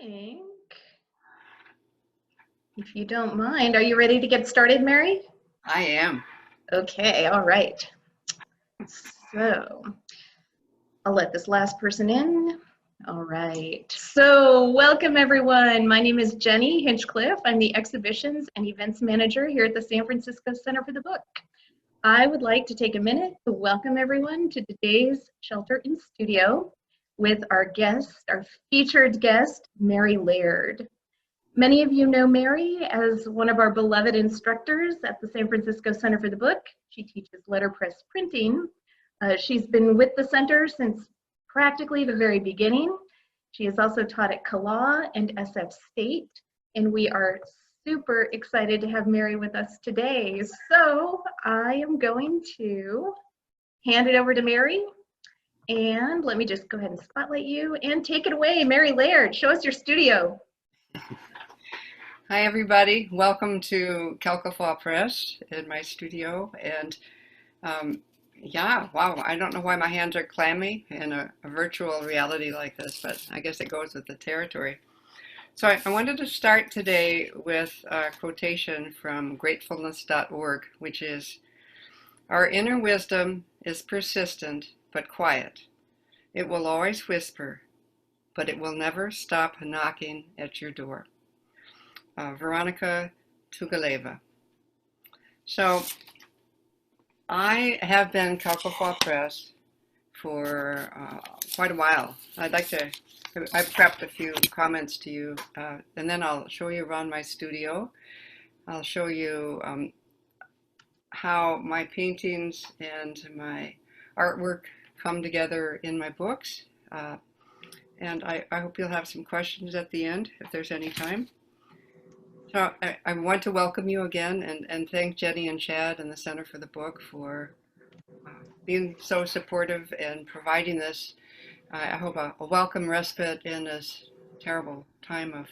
think, if you don't mind, are you ready to get started, Mary? I am. Okay, all right. So I'll let this last person in. All right. So welcome, everyone. My name is Jenny Hinchcliffe. I'm the Exhibitions and Events Manager here at the San Francisco Center for the Book. I would like to take a minute to welcome everyone to today's Shelter in Studio with our guest, our featured guest, Mary Laird. Many of you know Mary as one of our beloved instructors at the San Francisco Center for the Book. She teaches letterpress printing. She's been with the center since practically the very beginning. She has also taught at CALA and SF State, and we are super excited to have Mary with us today. So I am going to hand it over to Mary, and let me just go ahead and spotlight you and take it away. Mary Laird, show us your studio. Hi, everybody. Welcome to Quelquefois Press in my studio. And yeah, wow, I don't know why my hands are clammy in a virtual reality like this, but I guess it goes with the territory. So I wanted to start today with a quotation from gratefulness.org, which is, "Our inner wisdom is persistent but quiet. It will always whisper, but it will never stop knocking at your door." Veronica Tugaleva. So I have been Quelquefois Press for quite a while. I've prepped a few comments to you, and then I'll show you around my studio. I'll show you how my paintings and my artwork come together in my books. And I hope you'll have some questions at the end, if there's any time. So I want to welcome you again and thank Jenny and Chad and the Center for the Book for being so supportive and providing this, I hope, a welcome respite in this terrible time of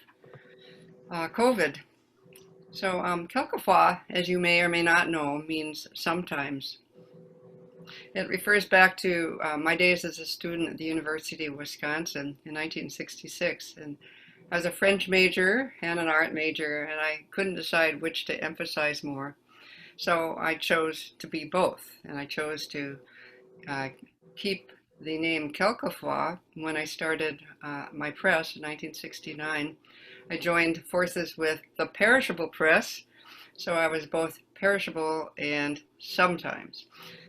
COVID. So Quelquefois, as you may or may not know, means sometimes. It refers back to my days as a student at the University of Wisconsin in 1966. And I was a French major and an art major, and I couldn't decide which to emphasize more. So I chose to be both, and I chose to keep the name Quelquefois. When I started my press in 1969, I joined forces with the Perishable Press, so I was both perishable and sometimes.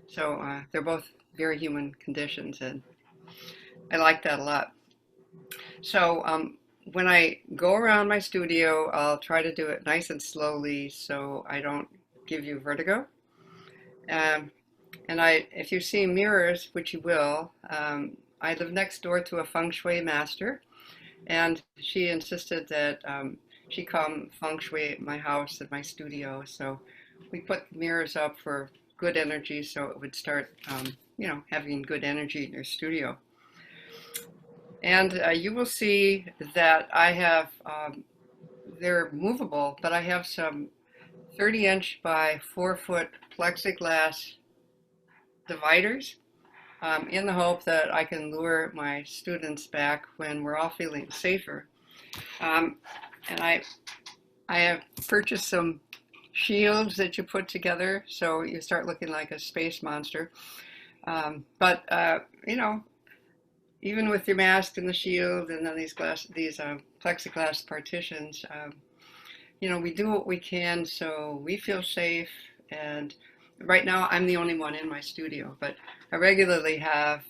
So they're both very human conditions, and I like that a lot. So when I go around my studio, I'll try to do it nice and slowly so I don't give you vertigo. And if you see mirrors, which you will, I live next door to a feng shui master, and she insisted that she come feng shui my house and my studio. So we put mirrors up for good energy, so it would start, having good energy in your studio. And you will see that I have, they're movable, but I have some 30-inch by 4-foot plexiglass dividers in the hope that I can lure my students back when we're all feeling safer. And I have purchased some shields that you put together so you start looking like a space monster. But even with your mask and the shield and then these plexiglass partitions, we do what we can so we feel safe. And right now I'm the only one in my studio, but I regularly have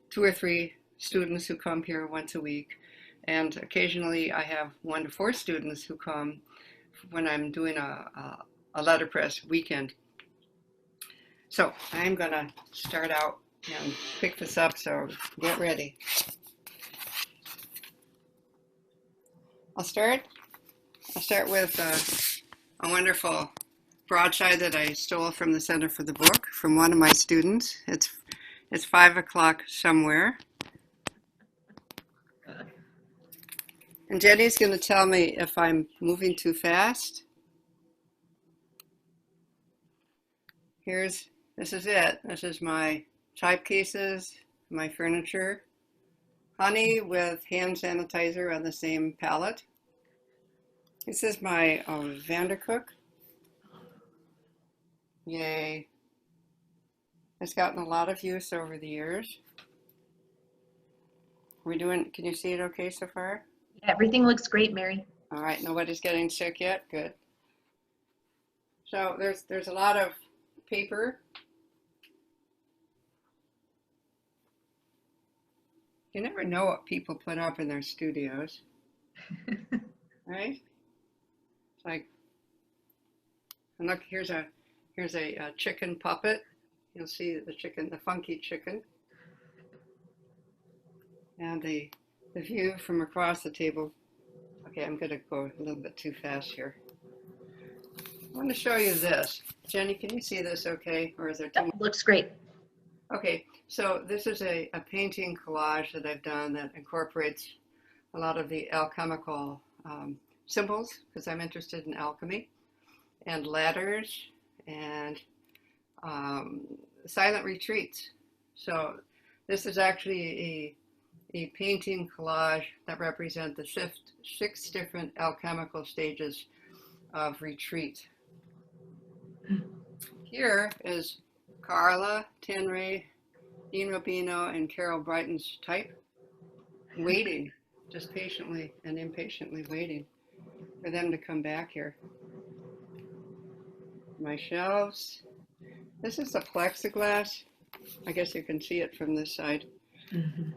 2 or 3 students who come here once a week. And occasionally I have 1 to 4 students who come when I'm doing a letterpress weekend. So I'm gonna start out and pick this up, so get ready. I'll start with a wonderful broadside that I stole from the Center for the Book from one of my students. It's 5 o'clock somewhere. And Jenny's going to tell me if I'm moving too fast. This is it. This is my typecases, my furniture. honey with hand sanitizer on the same palette. This is my Vandercook. Yay. It's gotten a lot of use over the years. Can you see it okay so far? Yeah, everything looks great, Mary. All right, nobody's getting sick yet? Good. So there's a lot of paper. You never know what people put up in their studios, right? It's like, and look, here's a chicken puppet. You'll see the chicken, the funky chicken, and the view from across the table. Okay, I'm going to go a little bit too fast here. I want to show you this. Jenny, can you see this okay? Or is there too much? Looks great. Okay, so this is a painting collage that I've done that incorporates a lot of the alchemical symbols, because I'm interested in alchemy, and ladders, and silent retreats. So this is actually a painting collage that represent the six different alchemical stages of retreat. Here is Carla, Tenray, Dean Rubino, and Carol Brighton's type, waiting, just patiently and impatiently waiting for them to come back here. My shelves. This is the plexiglass. I guess you can see it from this side. Mm-hmm.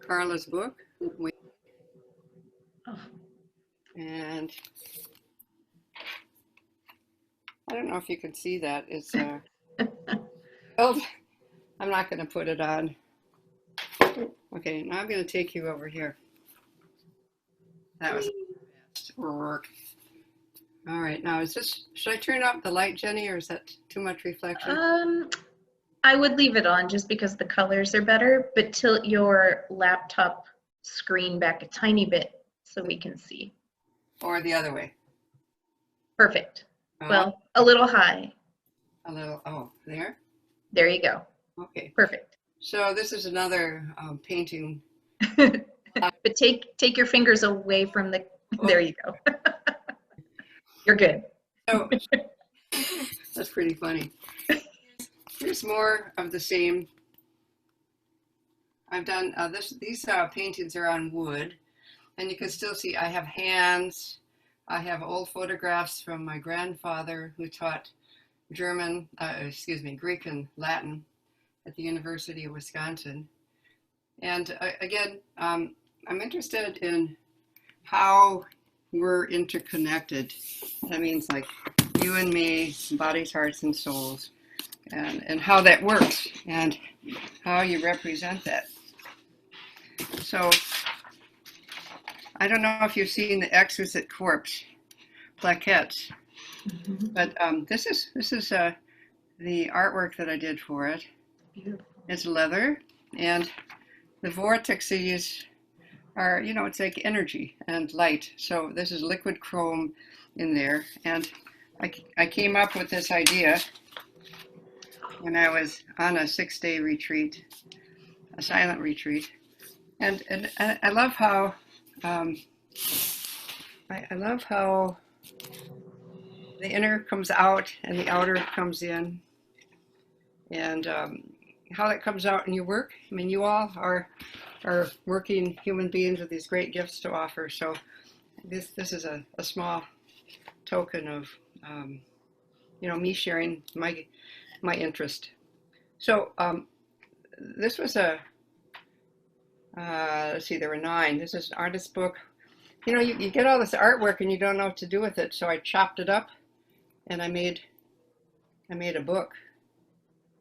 Carla's book. Oh. And I don't know if you can see that. It's oh, I'm not going to put it on. Okay, now I'm going to take you over here. That was fast work. All right, now should I turn up the light, Jenny, or is that too much reflection? I would leave it on just because the colors are better, but tilt your laptop screen back a tiny bit so we can see. Or the other way? Perfect. Well, a little high. A little, oh, there? There you go. Okay. Perfect. So this is another painting. But take your fingers away from the, there you go. You're good. So, that's pretty funny. Here's more of the same. I've done these paintings are on wood, and you can still see I have hands. I have old photographs from my grandfather who taught Greek and Latin at the University of Wisconsin. And again, I'm interested in how we're interconnected. That means like you and me, bodies, hearts, and souls, and how that works and how you represent that. So I don't know if you've seen the Exquisite Corpse plaquettes, but this is the artwork that I did for it. Beautiful. It's leather, and the vortices are, it's like energy and light. So this is liquid chrome in there, and I came up with this idea when I was on a 6-day retreat, a silent retreat, and I love how I love how the inner comes out and the outer comes in, and how that comes out in your work. I mean, you all are working human beings with these great gifts to offer. So this is a small token of me sharing my interest. So this was let's see, there were 9. This is an artist book. You get all this artwork and you don't know what to do with it. So I chopped it up and I made a book.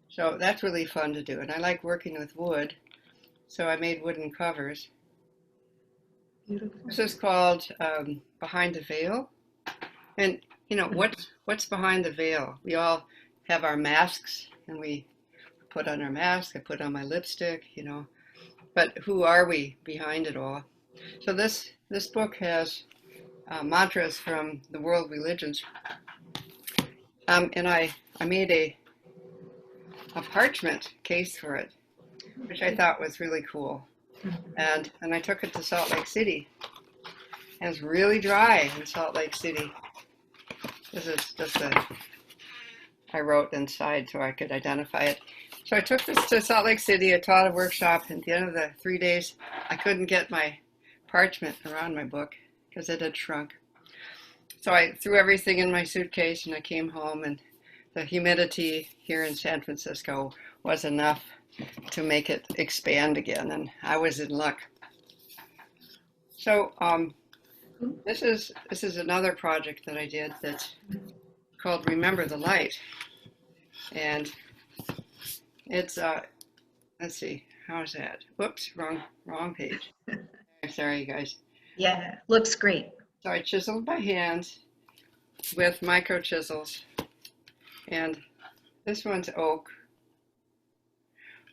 So that's really fun to do. And I like working with wood. So I made wooden covers. Beautiful. This is called Behind the Veil. And what's behind the veil? We all have our masks, and we put on our mask. I put on my lipstick, but who are we behind it all? So this book has mantras from the world religions, and I made a parchment case for it, which I thought was really cool. and I took it to Salt Lake City. And it's really dry in Salt Lake City. This is just I wrote inside so I could identify it. So I took this to Salt Lake City. I taught a workshop. At the end of the 3 days, I couldn't get my parchment around my book because it had shrunk. So I threw everything in my suitcase and I came home, and the humidity here in San Francisco was enough to make it expand again, and I was in luck. So this is another project that I did that's called Remember the Light, and it's let's see, how's that? Whoops, wrong page. Sorry, you guys. Yeah, looks great. So I chiseled by hand with micro chisels, and this one's oak.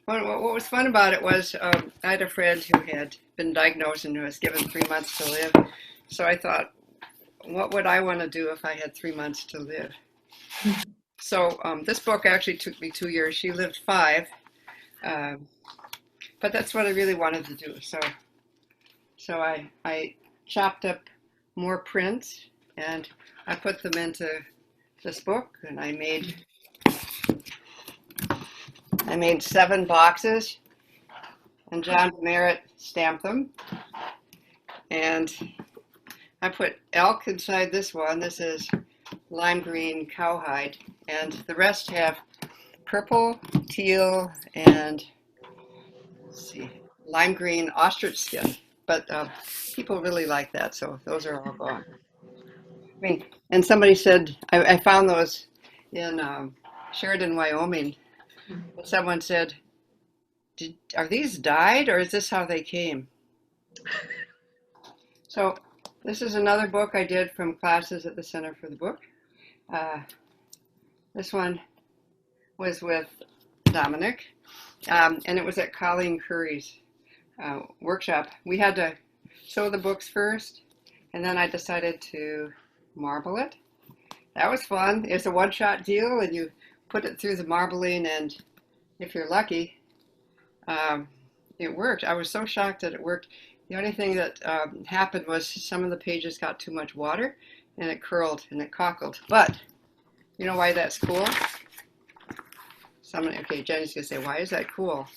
What was fun about it was I had a friend who had been diagnosed and who was given 3 months to live. So I thought, what would I want to do if I had 3 months to live? So this book actually took me 2 years. She lived 5, but that's what I really wanted to do. So I chopped up more prints and I put them into this book, and I made 7 boxes, and John Merritt stamped them, and I put elk inside this one. This is lime green cowhide, and the rest have purple, teal, and let's see, lime green ostrich skin. But people really like that, so those are all gone. I mean, and somebody said, I found those in Sheridan, Wyoming. Someone said, are these dyed, or is this how they came? So this is another book I did from classes at the Center for the Book. This one was with Dominic, and it was at Colleen Curry's workshop. We had to sew the books first, and then I decided to marble it. That was fun. It's a one-shot deal, and you put it through the marbling, and if you're lucky, it worked. I was so shocked that it worked. The only thing that happened was some of the pages got too much water, and it curled and it cockled. But you know why that's cool? Okay, Jenny's gonna say, why is that cool?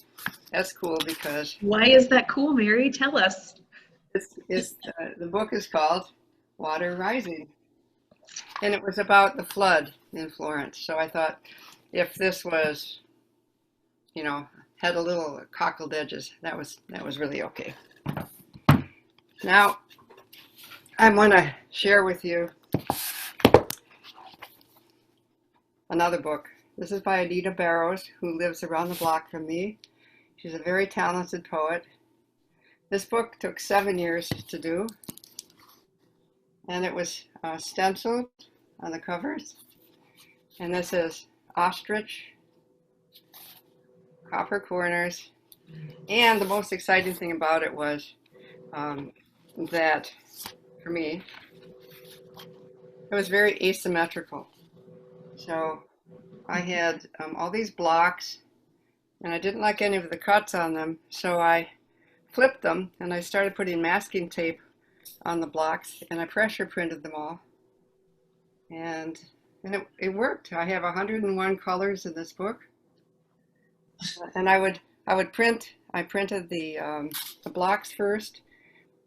That's cool because... Why is that cool, Mary? Tell us. The book is called Water Rising, and it was about the flood in Florence. So I thought, if this was, had a little cockled edges, that was really okay. Now, I want to share with you another book. This is by Anita Barrows, who lives around the block from me. She's a very talented poet. This book took 7 years to do, and it was stenciled on the covers. And this is ostrich, copper corners, and the most exciting thing about it was that, for me, it was very asymmetrical. So I had all these blocks, and I didn't like any of the cuts on them, so I flipped them, and I started putting masking tape on the blocks, and I pressure printed them all, and it worked. I have 101 colors in this book, and I printed the blocks first,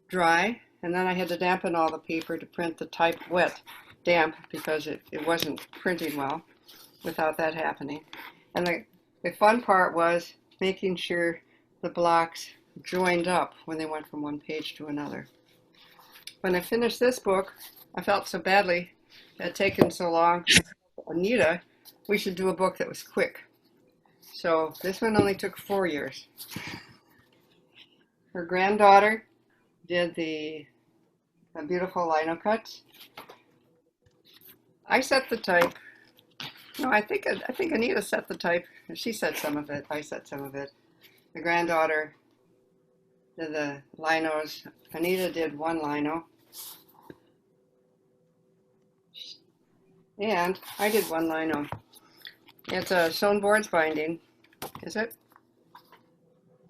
dry, and then I had to dampen all the paper to print the type wet, damp, because it wasn't printing well without that happening. And the fun part was making sure the blocks joined up when they went from one page to another. When I finished this book, I felt so badly it had taken so long. Anita, we should do a book that was quick. So this one only took 4 years. Her granddaughter did the beautiful lino cuts. I set the type. No, I think Anita set the type. She set some of it. I set some of it. The granddaughter did the linos. Anita did one lino. And I did one lino. It's a sewn boards binding. Is it?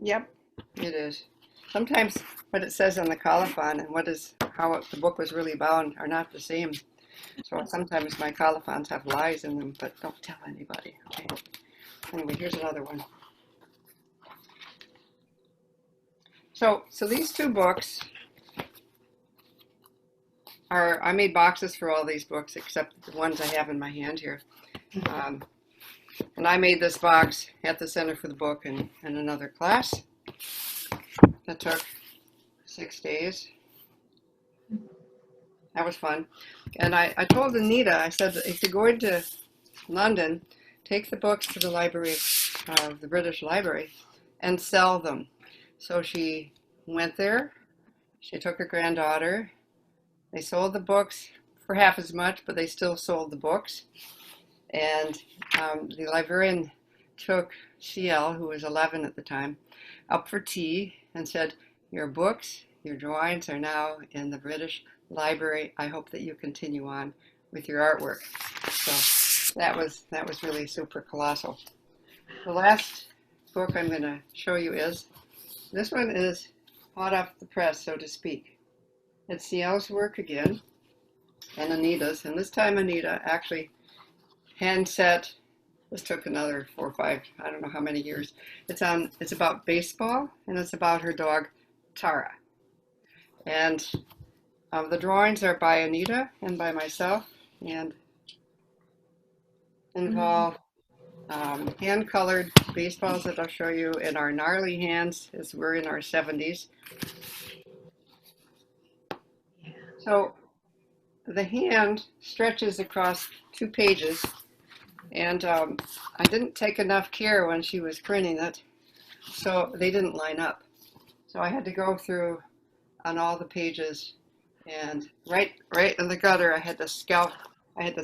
Yep, it is. sometimes what it says on the colophon and how the book was really bound are not the same. So sometimes my colophons have lies in them, but don't tell anybody. Okay. Anyway, here's another one. So these two books I made boxes for all these books except the ones I have in my hand here. And I made this box at the Center for the Book in another class. That took 6 days. That was fun. And I told Anita, I said, if you're going to London, take the books to the library, the British Library, and sell them. So she went there. She took her granddaughter. They sold the books for half as much, but they still sold the books. And the librarian took CL, who was 11 at the time, up for tea and said, your books, your drawings are now in the British Library. I hope that you continue on with your artwork. So that was really super colossal. The last book I'm going to show you this one is hot off the press, so to speak. It's CL's work again, and Anita's, and this time Anita actually hand set. This took another 4 or 5, I don't know how many years. It's about baseball, and it's about her dog Tara. And the drawings are by Anita and by myself, and involve hand-colored baseballs that I'll show you in our gnarly hands as we're in our 70s. So the hand stretches across 2 pages, and I didn't take enough care when she was printing it, so they didn't line up. So I had to go through on all the pages, and right in the gutter, I had the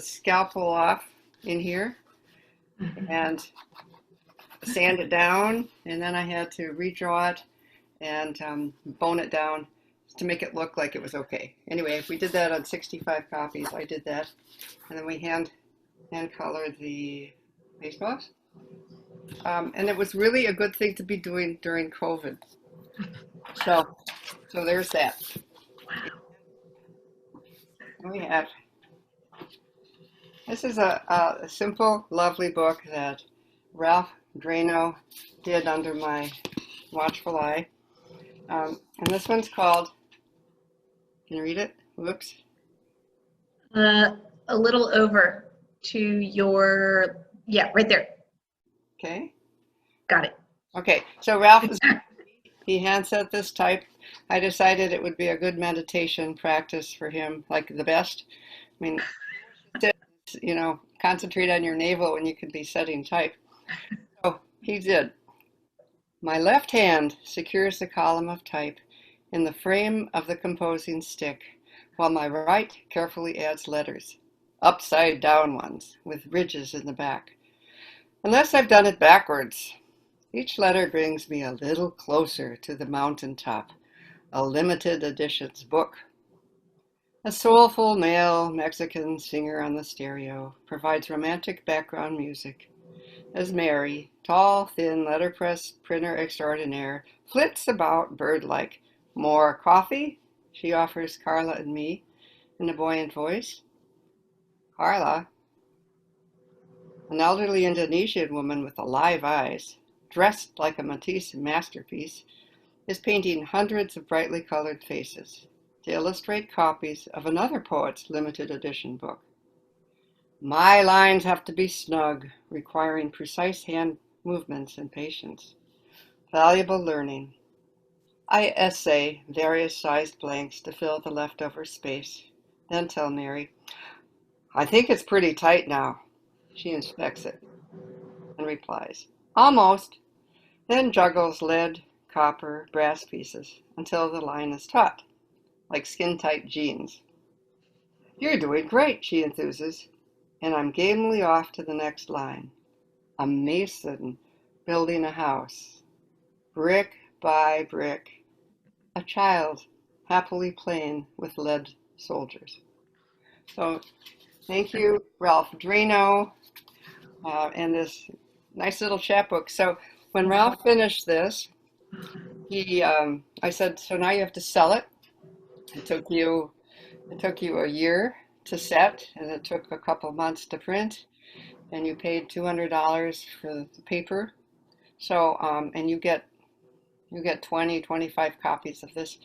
scalpel off in here and sand it down, and then I had to redraw it and bone it down to make it look like it was okay. Anyway, we did that on 65 copies. I did that, and then we hand colored the baseballs. And it was really a good thing to be doing during COVID. So there's that. And this is a simple, lovely book that Ralph Drano did under my watchful eye. And this one's called, can you read it? Whoops. A little over to your, yeah, right there. Okay. Got it. Okay, so Ralph, he hand set this type. I decided it would be a good meditation practice for him, like the best. I mean, you know, concentrate on your navel when you could be setting type. So he did. My left hand secures the column of type in the frame of the composing stick, while my right carefully adds letters, upside down ones with ridges in the back. Unless I've done it backwards. Each letter brings me a little closer to the mountaintop, a limited editions book. A soulful male Mexican singer on the stereo provides romantic background music as Mary, tall, thin, letterpress printer extraordinaire, flits about bird-like. More coffee? She offers Carla and me in a buoyant voice. Carla, an elderly Indonesian woman with alive eyes, dressed like a Matisse masterpiece, is painting hundreds of brightly colored faces to illustrate copies of another poet's limited edition book. My lines have to be snug, requiring precise hand movements and patience. Valuable learning. I essay various sized blanks to fill the leftover space, then tell Mary, I think it's pretty tight now. She inspects it and replies, almost, then juggles lead, copper, brass pieces until the line is taut, like skin-tight jeans. You're doing great, she enthuses, and I'm gamely off to the next line. A mason building a house, brick by brick, a child happily playing with lead soldiers. So thank you, Ralph Drano, and this nice little chapbook. So when Ralph finished this, I said, so now you have to sell it. It took you a year to set, and it took a couple of months to print, and you paid $200 for the paper. So, and you get 20, 25 copies of this.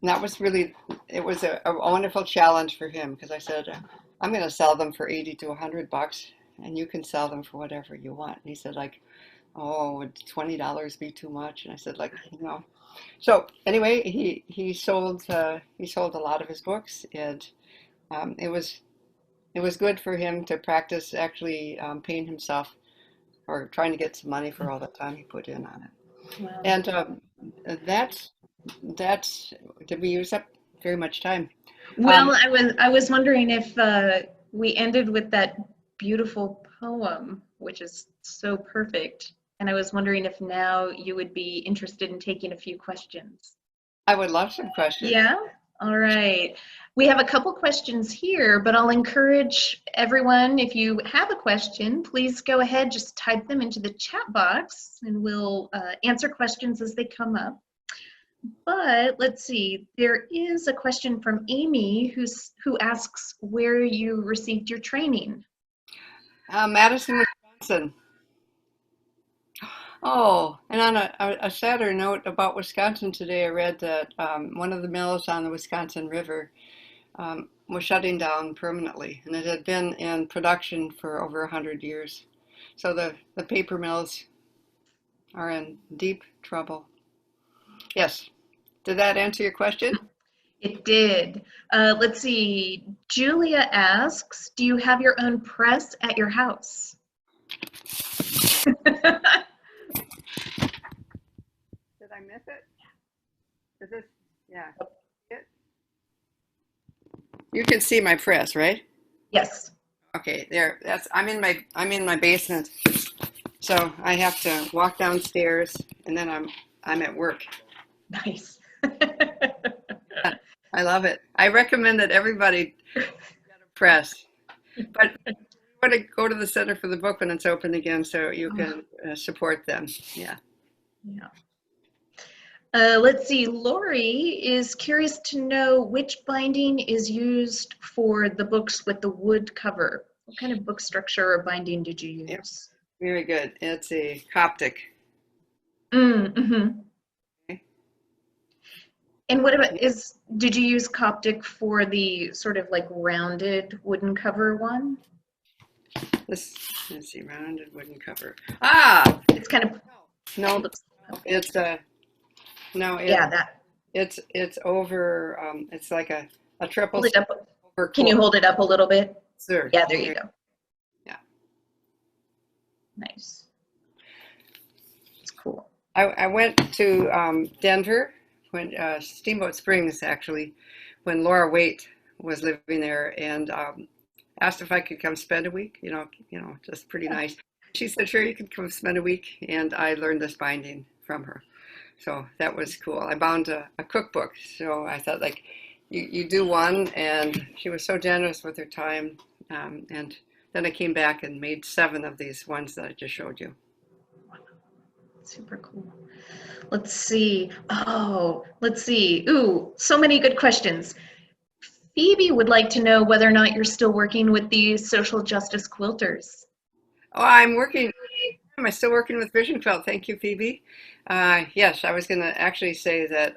And that was really, it was a wonderful challenge for him, because I said, I'm going to sell them for 80 to $100, and you can sell them for whatever you want. And he said, like, oh, would $20 be too much? And I said, like, you know. So anyway, he sold a lot of his books, and it was good for him to practice actually paying himself, or trying to get some money for all the time he put in on it. Wow. And that's did we use up very much time? Well, I was wondering if we ended with that beautiful poem, which is so perfect. And I was wondering if now you would be interested in taking a few questions. I would love some questions. Yeah? All right. We have a couple questions here, but I'll encourage everyone, if you have a question, please go ahead, just type them into the chat box, and we'll answer questions as they come up. But let's see, there is a question from Amy who asks where you received your training. Madison, Wisconsin. Oh, and on a sadder note about Wisconsin today, I read that one of the mills on the Wisconsin River was shutting down permanently, and it had been in production for over 100 years. So the paper mills are in deep trouble. Yes. Did that answer your question? It did. Let's see. Julia asks, do you have your own press at your house? Did I miss it? Is this? Yeah. You can see my press, right? Yes. Okay, there. I'm in my basement, so I have to walk downstairs, and then I'm at work. Nice. I love it. I recommend that everybody get a press, but you want to go to the Center for the Book when it's open again, so you can support them. Yeah. Yeah. Let's see. Lori is curious to know which binding is used for the books with the wood cover. What kind of book structure or binding did you use? Yep. Very good. It's a Coptic. Mm-hmm. And what about, did you use Coptic for the sort of like rounded wooden cover one? Let's see, rounded wooden cover. Ah! It's kind of, no, it's no, yeah, that. It's over, it's like a triple. Hold it up. Can you hold it up a little bit? Sure. Yeah, there you go. Yeah. Nice. It's cool. I went to Denver, when Steamboat Springs, actually, when Laura Waite was living there, and asked if I could come spend a week. You know, just pretty nice. She said, "Sure, you can come spend a week," and I learned this binding from her. So that was cool. I bound a cookbook, so I thought, like, you do one, and she was so generous with her time, and then I came back and made 7 of these ones that I just showed you. Super cool. Let's see. Oh, let's see. Ooh, so many good questions. Phoebe would like to know whether or not you're still working with the social justice quilters. Oh, am I still working with Vision Quilt? Thank you, Phoebe. Yes, I was going to actually say that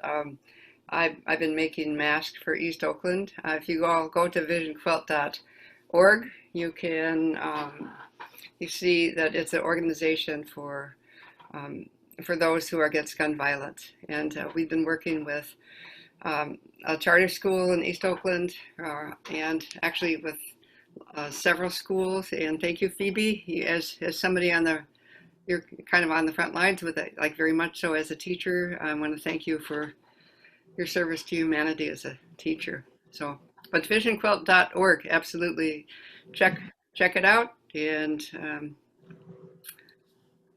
I've been making masks for East Oakland. If you go to visionquilt.org, you can you see that it's an organization for those who are against gun violence, and we've been working with a charter school in East Oakland, and actually with several schools. And thank you, Phoebe, as somebody you're kind of on the front lines with it, like very much so as a teacher. I want to thank you for your service to humanity as a teacher. So, but visionquilt.org, absolutely, check it out, and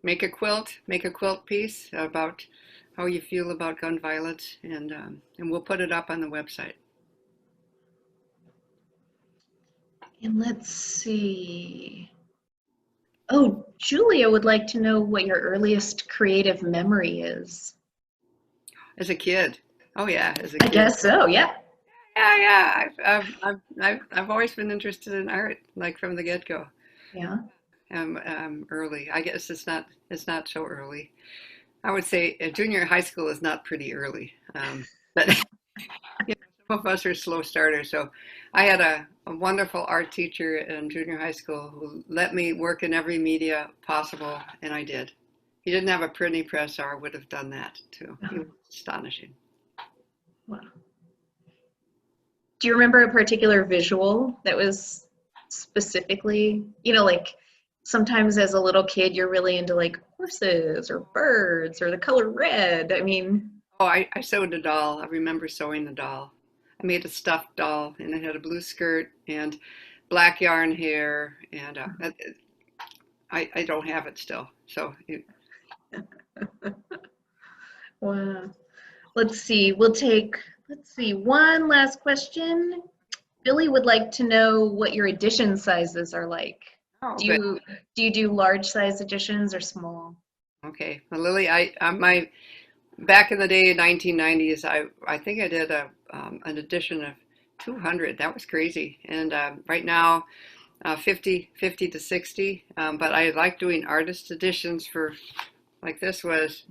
make a quilt piece about how you feel about gun violence, and we'll put it up on the website. And let's see. Oh, Julia would like to know what your earliest creative memory is. as a kid. Oh yeah, as a I kid. guess so, yeah. Yeah. I've always been interested in art, like from the get-go. Yeah. Early. I guess it's not so early. I would say junior high school is not pretty early. But you know, some of us are slow starters. So I had a wonderful art teacher in junior high school who let me work in every media possible, and I did. He didn't have a printing press, or I would have done that too. He was astonishing. Wow. Do you remember a particular visual that was specifically, like sometimes as a little kid, you're really into like horses or birds or the color red. I mean, Oh, I sewed a doll. I remember sewing the doll. I made a stuffed doll, and it had a blue skirt and black yarn hair, and I don't have it still. So wow. Let's see. Let's see, one last question. Billy would like to know what your edition sizes are like. oh, Do good. you do large size editions or small? Okay. Well, Lily, my back in the day, 1990s, I think I did an edition of 200. That was crazy. And right now, 50 to 60. But I like doing artist editions for, like this was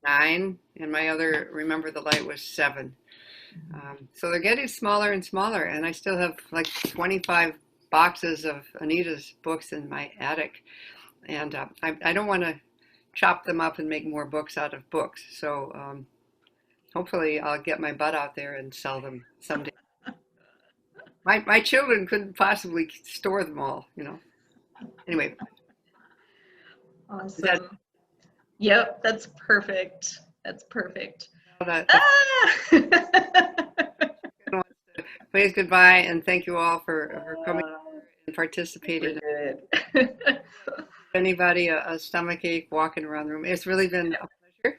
9, and my other Remember the Light was 7. So they're getting smaller and smaller, and I still have like 25 boxes of Anita's books in my attic. And I don't want to chop them up and make more books out of books. So hopefully I'll get my butt out there and sell them someday. My children couldn't possibly store them all, you know. Anyway, is that Awesome. Yep, that's perfect. That's perfect. the Ah! wave goodbye, and thank you all for coming and We're participating. good. Anybody a stomach ache walking around the room, it's really been a pleasure.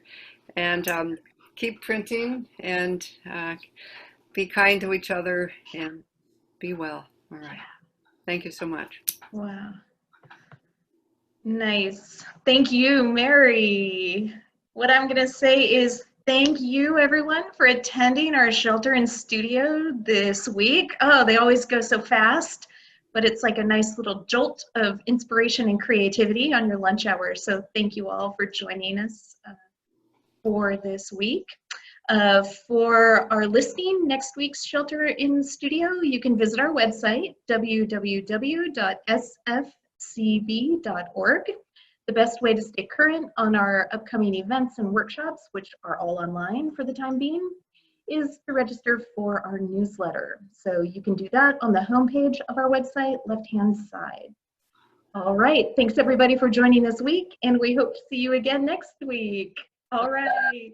And keep printing, and be kind to each other, and be well. All right. Thank you so much. Wow. Nice. Thank you, Mary. What I'm going to say is thank you, everyone, for attending our shelter in studio this week. Oh, they always go so fast, but it's like a nice little jolt of inspiration and creativity on your lunch hour. So thank you all for joining us for this week. For our listening, next week's Shelter in Studio, you can visit our website, www.sfcb.org. The best way to stay current on our upcoming events and workshops, which are all online for the time being, is to register for our newsletter. So you can do that on the homepage of our website, left-hand side. All right, thanks everybody for joining this week, and we hope to see you again next week. All right.